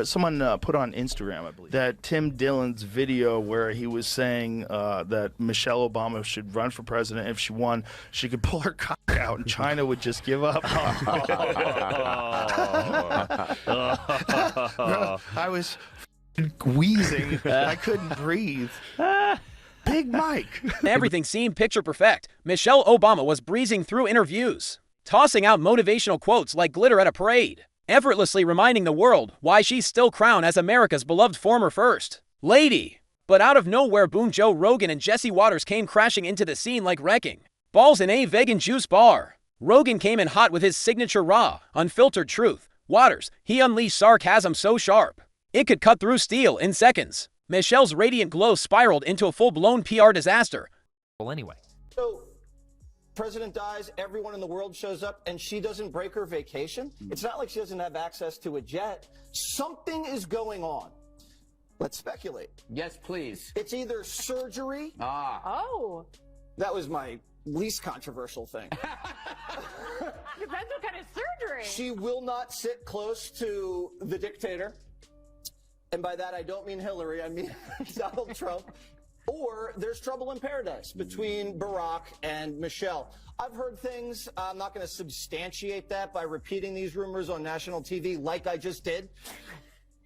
someone put on Instagram, I believe, that Tim Dillon's video where he was saying that Michelle Obama should run for president. If she won, she could pull her cock out and China would just give up. I was wheezing. I couldn't breathe. Big Mike. Everything seemed picture perfect. Michelle Obama was breezing through interviews, tossing out motivational quotes like glitter at a parade, effortlessly reminding the world why she's still crowned as America's beloved former first lady. But out of nowhere, boom, Joe Rogan and Jesse Watters came crashing into the scene like wrecking balls in a vegan juice bar. Rogan came in hot with his signature raw, unfiltered truth. Watters, he unleashed sarcasm so sharp it could cut through steel in seconds. Michelle's radiant glow spiraled into a full-blown PR disaster. Well, anyway. So, president dies, everyone in the world shows up, and she doesn't break her vacation? It's not like she doesn't have access to a jet. Something is going on. Let's speculate. Yes, please. It's either surgery. Oh. That was my least controversial thing. Depends what kind of surgery. She will not sit close to the dictator. And by that, I don't mean Hillary, I mean Donald Trump. Or there's trouble in paradise between Barack and Michelle. I've heard things. I'm not going to substantiate that by repeating these rumors on national TV like I just did.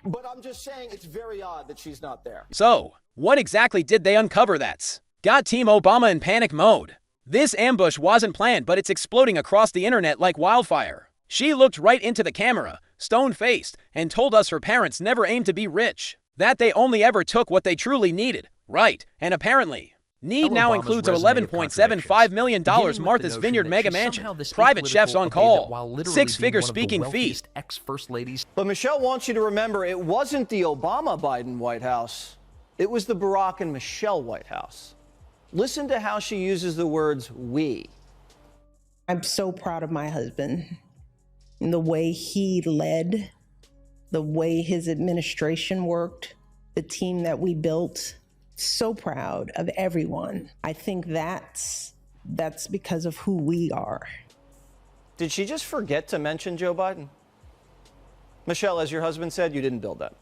But I'm just saying it's very odd that she's not there. So, what exactly did they uncover that's got Team Obama in panic mode? This ambush wasn't planned, but it's exploding across the internet like wildfire. She looked right into the camera, stone-faced, and told us her parents never aimed to be rich, that they only ever took what they truly needed. Right, and apparently, need now includes an $11.75 million Martha's Vineyard mega mansion, private chefs on call, six-figure speaking fee. Ex-first ladies. But Michelle wants you to remember it wasn't the Obama-Biden White House. It was the Barack and Michelle White House. Listen to how she uses the words we. I'm so proud of my husband. The way he led, the way his administration worked, the team that we built. So proud of everyone. I think that's because of who we are. Did she just forget to mention Joe Biden? Michelle, as your husband said, you didn't build that.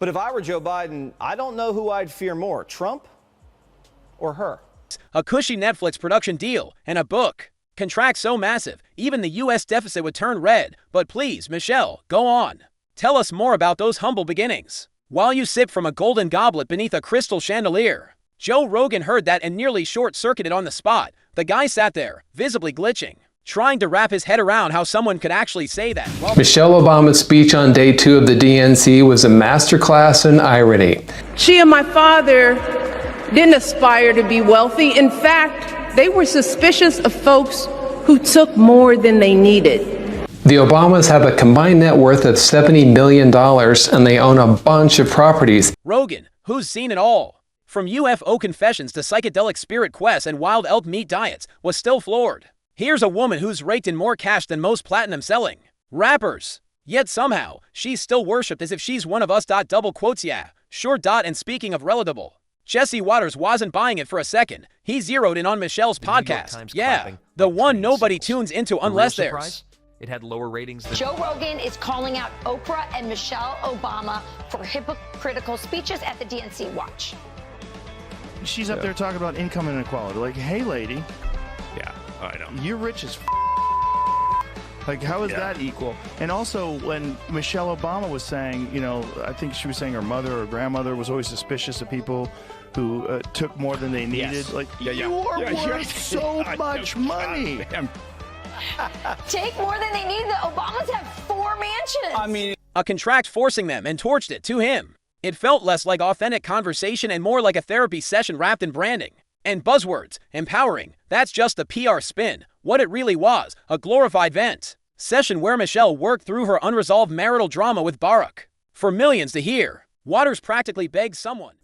But if I were Joe Biden, I don't know who I'd fear more, Trump or her. A cushy Netflix production deal and a book. Contract so massive, even the U.S. deficit would turn red. But please, Michelle, go on. Tell us more about those humble beginnings. While you sip from a golden goblet beneath a crystal chandelier. Joe Rogan heard that and nearly short-circuited on the spot. The guy sat there, visibly glitching, trying to wrap his head around how someone could actually say that. Michelle Obama's speech on day 2 of the DNC was a masterclass in irony. She and my father didn't aspire to be wealthy. In fact, they were suspicious of folks who took more than they needed. The Obamas have a combined net worth of $70 million and they own a bunch of properties. Rogan, who's seen it all, from UFO confessions to psychedelic spirit quests and wild elk meat diets, was still floored. Here's a woman who's raked in more cash than most platinum-selling rappers. Yet somehow, she's still worshipped as if she's one of us. Double quotes, yeah. Sure. And speaking of relatable, Jesse Watters wasn't buying it for a second. He zeroed in on Michelle's podcast. Yeah, the one nobody tunes into unless there's... It had lower ratings than... Joe Rogan is calling out Oprah and Michelle Obama for hypocritical speeches at the DNC Watch. She's up there talking about income inequality. Like, hey, lady. Yeah, I know. You're rich as Like, how is that equal? And also, when Michelle Obama was saying, you know, I think she was saying her mother or grandmother was always suspicious of people who took more than they needed. Yes. Like, you are worth so much money. Take more than they need. The Obamas have 4 mansions. I mean, a contract forcing them and torched it to him. It felt less like authentic conversation and more like a therapy session wrapped in branding and buzzwords. Empowering. That's just the PR spin. What it really was, a glorified vent session where Michelle worked through her unresolved marital drama with Barack. For millions to hear, Watters practically begged someone.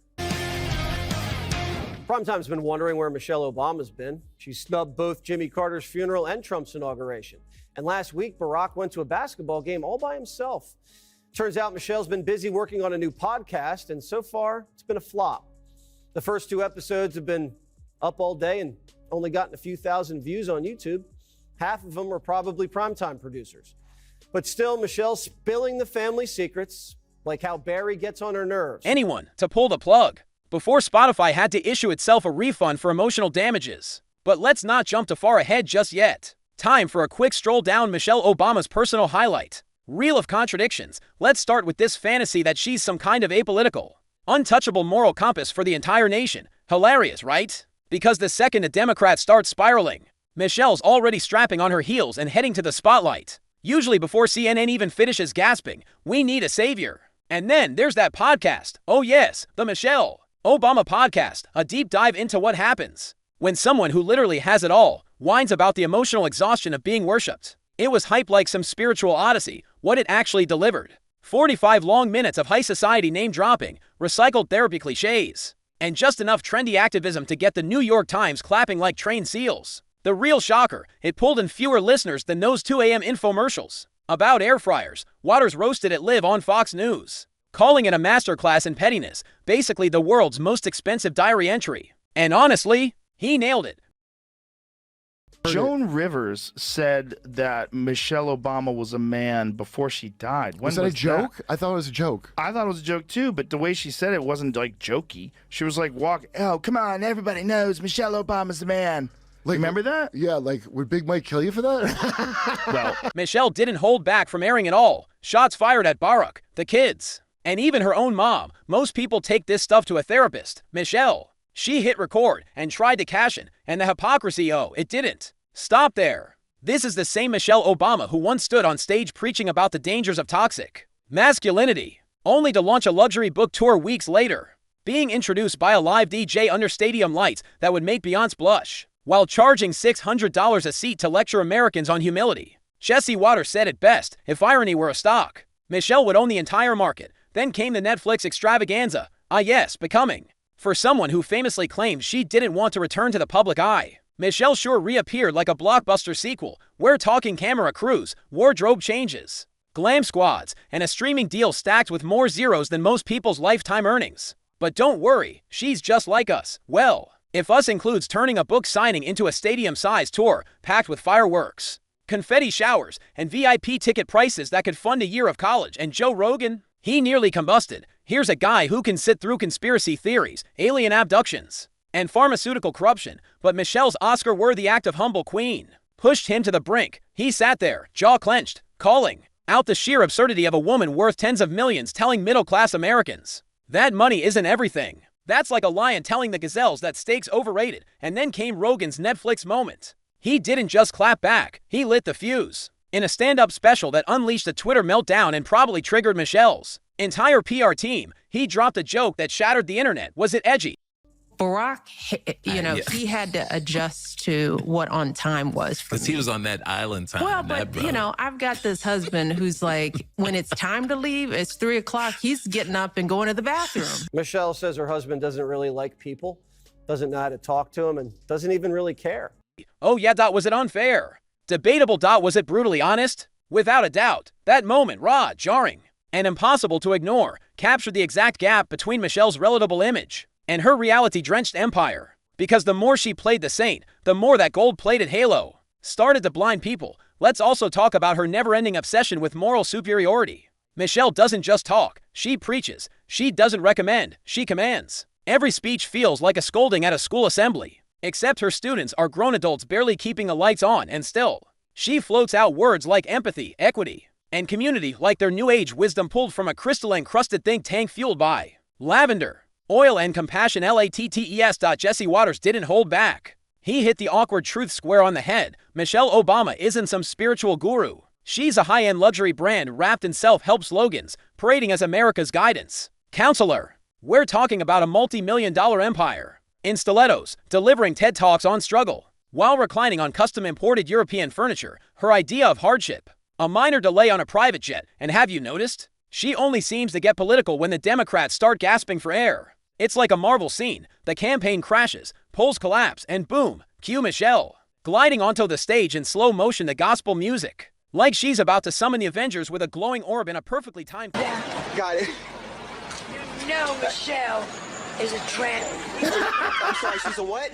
Primetime's been wondering where Michelle Obama's been. She snubbed both Jimmy Carter's funeral and Trump's inauguration. And last week, Barack went to a basketball game all by himself. Turns out Michelle's been busy working on a new podcast, and so far, it's been a flop. The first 2 episodes have been up all day and only gotten a few thousand views on YouTube. Half of them are probably primetime producers. But still, Michelle's spilling the family secrets, like how Barry gets on her nerves. Anyone to pull the plug before Spotify had to issue itself a refund for emotional damages. But let's not jump too far ahead just yet. Time for a quick stroll down Michelle Obama's personal highlight reel of contradictions. Let's start with this fantasy that she's some kind of apolitical, untouchable moral compass for the entire nation. Hilarious, right? Because the second a Democrat starts spiraling, Michelle's already strapping on her heels and heading to the spotlight. Usually before CNN even finishes gasping, "We need a savior." And then there's that podcast. Oh yes, the Michelle Obama podcast, a deep dive into what happens when someone who literally has it all whines about the emotional exhaustion of being worshipped. It was hype like some spiritual odyssey. What it actually delivered: 45 long minutes of high society name dropping, recycled therapy cliches, and just enough trendy activism to get the New York Times clapping like trained seals. The real shocker, it pulled in fewer listeners than those 2 a.m. infomercials about air fryers Watters roasted at Live on Fox News, calling it a masterclass in pettiness, basically the world's most expensive diary entry. And honestly, he nailed it. Joan Rivers said that Michelle Obama was a man before she died. When was that a joke? I thought it was a joke. I thought it was a joke too, but the way she said it wasn't like jokey. She was like, oh, come on, everybody knows Michelle Obama's the man. Like, remember that? Yeah, like, would Big Mike kill you for that? Well, Michelle didn't hold back from airing it all. Shots fired at Barack, the kids, and even her own mom. Most people take this stuff to a therapist. Michelle, she hit record and tried to cash in, and the hypocrisy, it didn't stop there. This is the same Michelle Obama who once stood on stage preaching about the dangers of toxic masculinity, only to launch a luxury book tour weeks later, being introduced by a live DJ under stadium lights that would make Beyonce blush, while charging $600 a seat to lecture Americans on humility. Jesse Watters said it best: if irony were a stock, Michelle would own the entire market. Then came the Netflix extravaganza. Yes, Becoming. For someone who famously claimed she didn't want to return to the public eye, Michelle sure reappeared like a blockbuster sequel. We're talking camera crews, wardrobe changes, glam squads, and a streaming deal stacked with more zeros than most people's lifetime earnings. But don't worry, she's just like us. Well, if us includes turning a book signing into a stadium-sized tour packed with fireworks, confetti showers, and VIP ticket prices that could fund a year of college. And Joe Rogan, he nearly combusted. Here's a guy who can sit through conspiracy theories, alien abductions, and pharmaceutical corruption, but Michelle's Oscar-worthy act of humble queen pushed him to the brink. He sat there, jaw clenched, calling out the sheer absurdity of a woman worth tens of millions telling middle-class Americans that money isn't everything. That's like a lion telling the gazelles that steak's overrated. And then came Rogan's Netflix moment. He didn't just clap back, he lit the fuse in a stand-up special that unleashed a Twitter meltdown and probably triggered Michelle's entire PR team. He dropped a joke that shattered the internet. Was it edgy? Barack, he had to adjust to what on time was for me. Because he was on that island time. Well, but, I've got this husband who's like, when it's time to leave, it's 3 o'clock, he's getting up and going to the bathroom. Michelle says her husband doesn't really like people, doesn't know how to talk to him, and doesn't even really care. Oh yeah, was it unfair? Debatable. Was it brutally honest? Without a doubt. That moment, raw, jarring, and impossible to ignore, captured the exact gap between Michelle's relatable image and her reality-drenched empire. Because the more she played the saint, the more that gold-plated halo started to blind people. Let's also talk about her never-ending obsession with moral superiority. Michelle doesn't just talk, she preaches. She doesn't recommend, she commands. Every speech feels like a scolding at a school assembly, except her students are grown adults barely keeping the lights on, and still, she floats out words like empathy, equity, and community like their new age wisdom pulled from a crystal-encrusted think tank fueled by lavender, oil, and compassion. LATTES. Jesse Watters didn't hold back. He hit the awkward truth square on the head. Michelle Obama isn't some spiritual guru. She's a high-end luxury brand wrapped in self-help slogans, parading as America's guidance counselor. We're talking about a multi-million-dollar empire in stilettos, delivering TED Talks on struggle, while reclining on custom-imported European furniture. Her idea of hardship: a minor delay on a private jet. And have you noticed? She only seems to get political when the Democrats start gasping for air. It's like a Marvel scene. The campaign crashes, polls collapse, and boom, cue Michelle gliding onto the stage in slow motion to gospel music, like she's about to summon the Avengers with a glowing orb in a perfectly timed... Got it. No, Michelle is a tramp. I'm sorry, she's a what?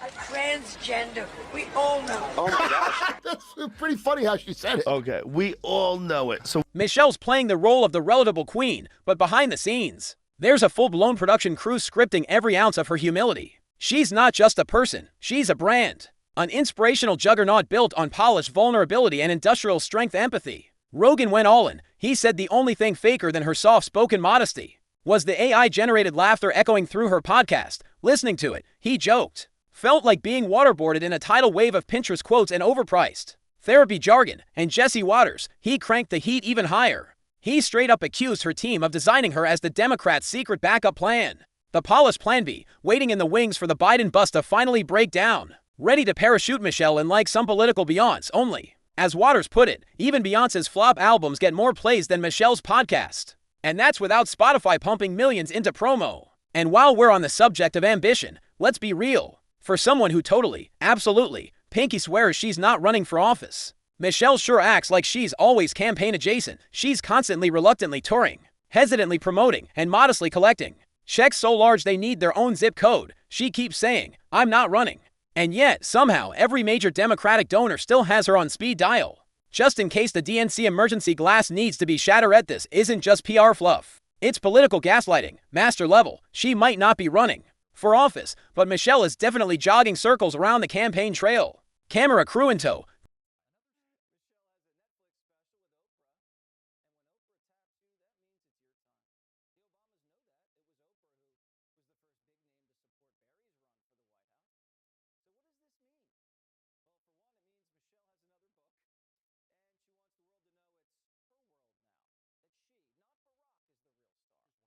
transgender. We all know. Oh my gosh. That's pretty funny how she said it. Okay, we all know it. So Michelle's playing the role of the relatable queen, but behind the scenes, there's a full-blown production crew scripting every ounce of her humility. She's not just a person, she's a brand. An inspirational juggernaut built on polished vulnerability and industrial strength empathy. Rogan went all in. He said the only thing faker than her soft-spoken modesty was the AI-generated laughter echoing through her podcast. Listening to it, he joked. Felt like being waterboarded in a tidal wave of Pinterest quotes and overpriced therapy jargon. And Jesse Watters, he cranked the heat even higher. He straight up accused her team of designing her as the Democrats' secret backup plan. The polished plan B, waiting in the wings for the Biden bust to finally break down. Ready to parachute Michelle in like some political Beyonce only. As Watters put it, even Beyonce's flop albums get more plays than Michelle's podcast. And that's without Spotify pumping millions into promo. And while we're on the subject of ambition, let's be real. For someone who totally, absolutely, pinky swears she's not running for office, Michelle sure acts like she's always campaign adjacent. She's constantly reluctantly touring, hesitantly promoting, and modestly collecting checks so large they need their own zip code. She keeps saying, "I'm not running." And yet, somehow, every major Democratic donor still has her on speed dial. Just in case the DNC emergency glass needs to be shattered. This isn't just PR fluff. It's political gaslighting, master level. She might not be running for office, but Michelle is definitely jogging circles around the campaign trail. Camera crew in tow.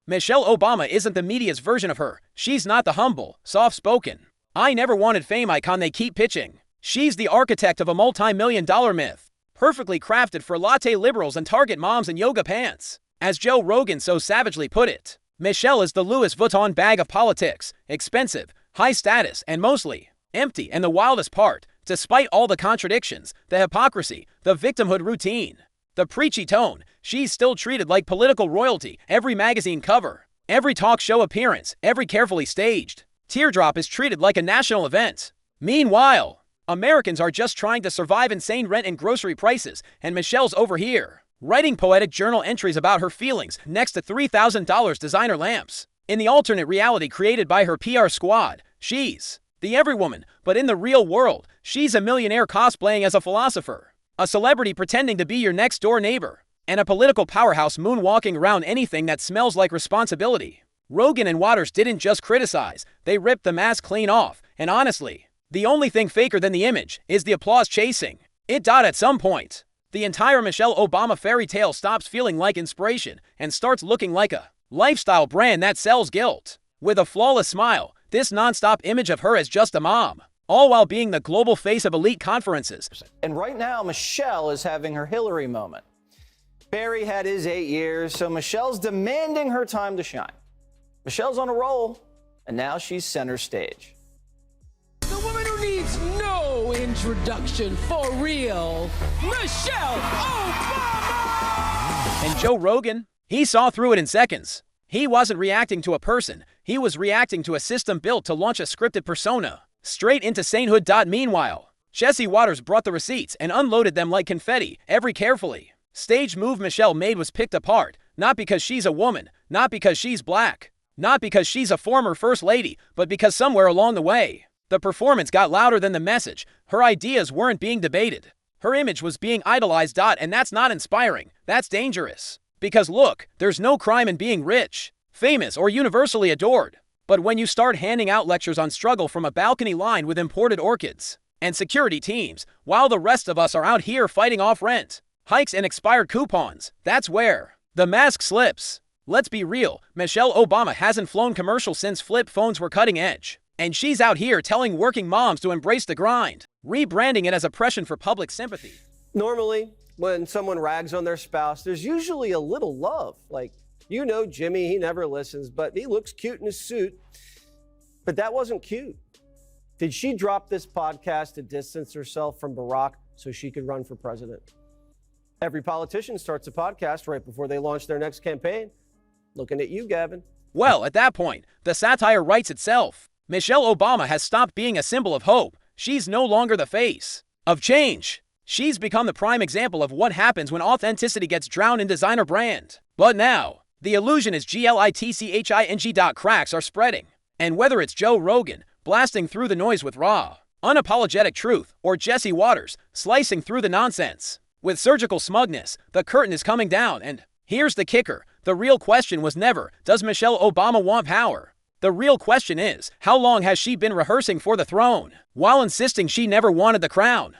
Michelle Obama isn't the media's version of her. She's not the humble, soft-spoken, I never wanted fame icon they keep pitching. She's the architect of a multi-million-dollar myth, perfectly crafted for latte liberals and target moms in yoga pants. As Joe Rogan so savagely put it, Michelle is the Louis Vuitton bag of politics, expensive, high status, and mostly empty. And the wildest part, despite all the contradictions, the hypocrisy, the victimhood routine, the preachy tone, she's still treated like political royalty. Every magazine cover, every talk show appearance, every carefully staged teardrop is treated like a national event. Meanwhile, Americans are just trying to survive insane rent and grocery prices, and Michelle's over here, writing poetic journal entries about her feelings next to $3,000 designer lamps. In the alternate reality created by her PR squad, she's the everywoman, but in the real world, she's a millionaire cosplaying as a philosopher, a celebrity pretending to be your next-door neighbor, and a political powerhouse moonwalking around anything that smells like responsibility. Rogan and Watters didn't just criticize, they ripped the mask clean off, and honestly, the only thing faker than the image is the applause chasing it. At some point, the entire Michelle Obama fairy tale stops feeling like inspiration and starts looking like a lifestyle brand that sells guilt. With a flawless smile, this non-stop image of her as just a mom, all while being the global face of elite conferences. And right now, Michelle is having her Hillary moment. Barry had his 8 years, so Michelle's demanding her time to shine. Michelle's on a roll, and now she's center stage. The woman who needs no introduction, for real, Michelle Obama! And Joe Rogan, he saw through it in seconds. He wasn't reacting to a person, he was reacting to a system built to launch a scripted persona straight into sainthood. Meanwhile, Jesse Watters brought the receipts and unloaded them like confetti. Every carefully staged move Michelle made was picked apart, not because she's a woman, not because she's black, not because she's a former first lady, but because somewhere along the way, the performance got louder than the message. Her ideas weren't being debated. Her image was being idolized. And that's not inspiring. That's dangerous. Because look, there's no crime in being rich, famous, or universally adored. But when you start handing out lectures on struggle from a balcony lined with imported orchids and security teams, while the rest of us are out here fighting off rent, hikes, and expired coupons, that's where the mask slips. Let's be real, Michelle Obama hasn't flown commercial since flip phones were cutting edge. And she's out here telling working moms to embrace the grind, rebranding it as oppression for public sympathy. Normally, when someone rags on their spouse, there's usually a little love. Like, you know Jimmy, he never listens, but he looks cute in his suit. But that wasn't cute. Did she drop this podcast to distance herself from Barack so she could run for president? Every politician starts a podcast right before they launch their next campaign. Looking at you, Gavin. Well, at that point, the satire writes itself. Michelle Obama has stopped being a symbol of hope. She's no longer the face of change. She's become the prime example of what happens when authenticity gets drowned in designer brand. But now, the illusion is cracks are spreading. And whether it's Joe Rogan blasting through the noise with raw, unapologetic truth, or Jesse Watters slicing through the nonsense with surgical smugness, the curtain is coming down. And here's the kicker. The real question was never, does Michelle Obama want power? The real question is, how long has she been rehearsing for the throne while insisting she never wanted the crown?